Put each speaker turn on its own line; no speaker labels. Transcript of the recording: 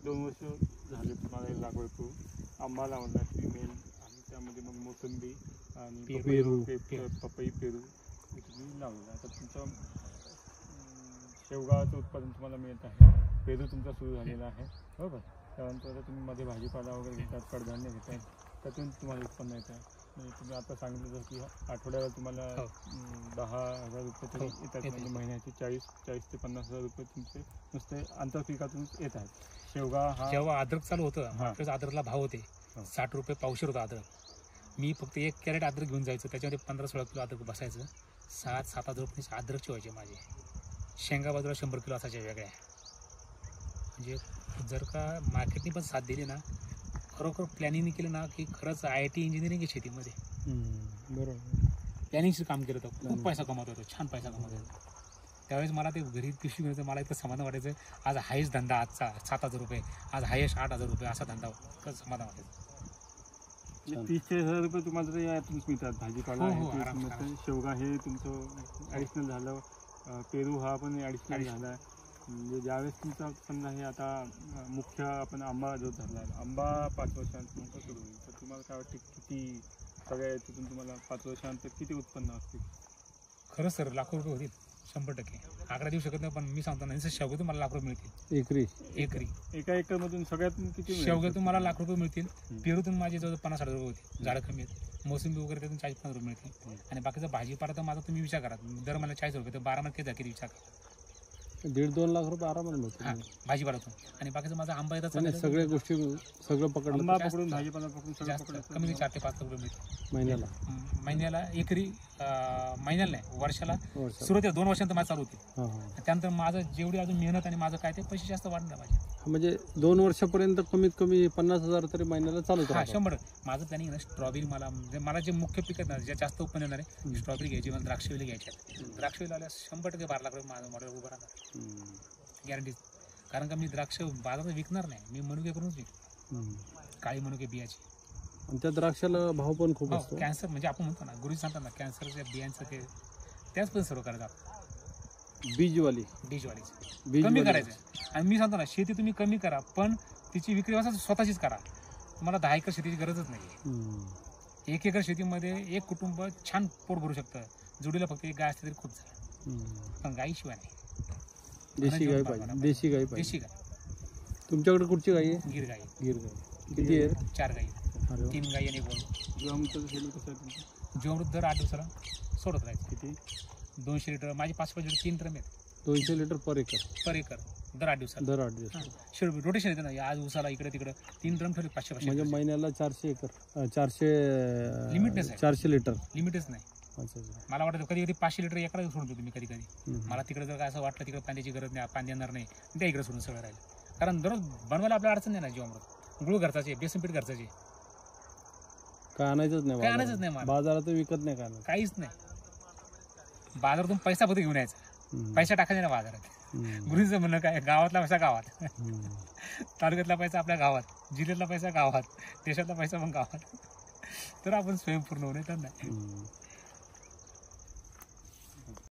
2 वर्ष झाले तुम्हाला लागवड करून. आंबा लावला फिमेल आणि त्यामध्ये मग मोसंबी आणि
पेरू,
पपई पेरू हे तुम्ही लावलेलं. आता तुमचं शेवगाचं उत्पादन तुम्हाला मिळत आहे, पेरू तुमचा सुरू झालेला आहे बरोबर. त्यानंतर आता तुम्ही मध्ये भाजीपाला वगैरे घेतात, कडधान्य घेतात, त्यातून तुम्हाला उत्पन्न येत आहे. म्हणजे तुम्ही आता सांगितलं जसं की आठवड्याला तुम्हाला 10,000 रुपये तरी येतात, म्हणजे महिन्याचे 40 ते 50,000 रुपये तुमचे नुसते आंतरपिकातूनच येत आहेत. शेवगा हा
जेव्हा अद्रक चालू होतं त्यावेळेस अद्रकला भाव होते 60 रुपये पावशेर होता अद्रक. मी फक्त 1 कॅरेट अद्रक घेऊन जायचं, त्याच्यामध्ये 15-16 किलो अद्रक बसायचं. 7,000 रुपये अद्रकचे व्हायचे माझे. शेंगा बाजूला 100 किलो असायच्या वेगळ्या. म्हणजे जर का मार्केटने पण साथ दिली ना, खरोखर प्लॅनिंगने केलं ना, की खरंच IIT इंजिनिअरिंग आहे शेतीमध्ये.
बरोबर.
प्लॅनिंगचं काम केलं तर खूप पैसा कमवत होतो, छान पैसा कमवत होतो. त्यावेळेस मला ते घरी पिशवी मिळतं, मला इतकं समाधान वाटायचं. आज हायस्ट धंदा आजचा 7,000 रुपये, आज हायस्ट 8,000 रुपये असा धंदा, इतकं समाधान वाटायचं.
30,000 रुपये तुम्हाला तरी यातूनच मिळतात. भाजीपाला
हो,
आहे,
आराम.
शेवगा हे तुमचं ॲडिशनल झालं, पेरू हा पण ॲडिशनल झाला. म्हणजे ज्यावेळेस तुमचा समजा हे आता मुख्य आपण आंबा जो धरला आहे, आंबा 5 वर्षांनंतर सुरू होईल, तर तुम्हाला काय वाटतं किती सगळ्या याच्यातून तुम्हाला 5 वर्षानंतर किती उत्पन्न असतील?
खरंच सर लाखो रुपये होतील 100%. आकडा देऊ शकत नाही, पण मी सांगतो ना, शेवग्यातून मला लाख रुपये मिळतील. एकरी
एका एकरमधून सगळ्यातून किती?
शेवग्यातून मला लाख रुपये मिळतील. पेरूतून माझे जवळ 50-60 रुपये होतील, झाडं कमी आहेत. मोसंबी वगैरे त्यातून 40-50 रुपये मिळतील. आणि बाकीचा भाजीपाला तर माझा तुम्ही विचार करा, दर मला 40 रुपये, तर 12 महिन्यात किती जातील विचार करा.
1.5-2 लाख रुपये आरामाने मिळतो
भाजीपालातून. आणि बाकीचं माझा आंबा येतात,
सगळ्या गोष्टी सगळं पकडलं
आंबा पकडून भाजीपाला पकडून सगळं
जास्त
पकडलं
कमी 4 ते 5 रुपये मिळतील
महिन्याला
एकरी. महिन्याला नाही, वर्षाला. सुरुवातीला 2 वर्षांत माझं चालू होते. त्यानंतर माझं जेवढी अजून मेहनत आणि माझं काय ते पैसे जास्त वाढणार माझे.
म्हणजे 2 वर्षापर्यंत कमीत कमी 50,000 तरी महिन्याला चालू होतं.
100. माझं प्लॅनिंग आहे ना, स्ट्रॉबेरी मला जे मुख्य पीक आहेत ना, जे जास्त उत्पन्न येणार आहे, स्ट्रॉबेरी घ्यायची, मला द्राक्षवेली घ्यायची. द्राक्षवेली आल्या 100% 12 लाख रुपये माझं मॉडेल उभं राहणार, गॅरंटी. कारण का मी द्राक्ष बाजारात विकणार नाही, मी मनुके करूनच विकतो, काळी मनुके बियाची.
आणि त्या द्राक्षाला भाव पण खूप असतो.
कॅन्सर म्हणजे आपण म्हणतो ना, गुरुजी सांगतात ना, कॅन्सरच्या बियांचं ते त्याच पण सर्व करायचं आपण.
बीजवाली
कमी करायचं. आणि मी सांगतो ना, शेती तुम्ही कमी करा, पण तिची विक्री व्यवस्था स्वतःचीच करा. तुम्हाला 10 एकर शेतीची गरजच नाही. 1 एकर शेतीमध्ये एक कुटुंब छान पोट भरू शकतं. जोडीला फक्त एक गाय असते तरी खूप झालं, पण गायीशिवाय नाही.
देशी गाय पाहिजे.
देशी गाय.
तुमच्याकडे कुठची गाय आहे?
गिर गाय.
किती आहे?
4 गायी, 3 गायी आणि बोल.
जीवामृताचं शेड्यूल कसं आहे तुमचं?
जीवामृत दर 8 दिवसाला सोडत राहायचं.
किती?
200 लिटर. माझे 5-5 लिटर 3 ड्रम आहेत.
200 लिटर पर एकर
दर 8 दिवसाला.
दर 8 दिवस
रोटेशन येते ना, आज उसाला इकडे तिकडे 3 ड्रम ठेवले 500.
म्हणजे महिन्याला 400
लिमिटच आहे.
400 लिटर
लिमिटच नाही. मला वाटतं कधी कधी 500 लिटर एकरा सोडून देतो मी कधी. मला तिकडे जर काय असं वाटलं तिकडे पाण्याची गरज नाही, पाणी येणार नाही, त्या इकडे सोडून सगळं राहील. कारण दररोज बनवायला आपल्या अडचण नाही ना. जीवामृत गुळ घरचाचे, बेसन पीठ घरचाचे,
काय आणायचंच नाही.
मला
बाजारात विकत नाही काय,
काहीच नाही. बाजारातून पैसा फक्त घेऊन यायचा, पैसा टाकायचा ना बाजारात. गुरुजीचं म्हणणं काय, गावातला पैसा गावात, तालुक्यातला पैसा आपल्या गावात, जिल्ह्यातला पैसा गावात, देशातला पैसा पण गावात. तर आपण स्वयंपूर्ण होणे तर नाही.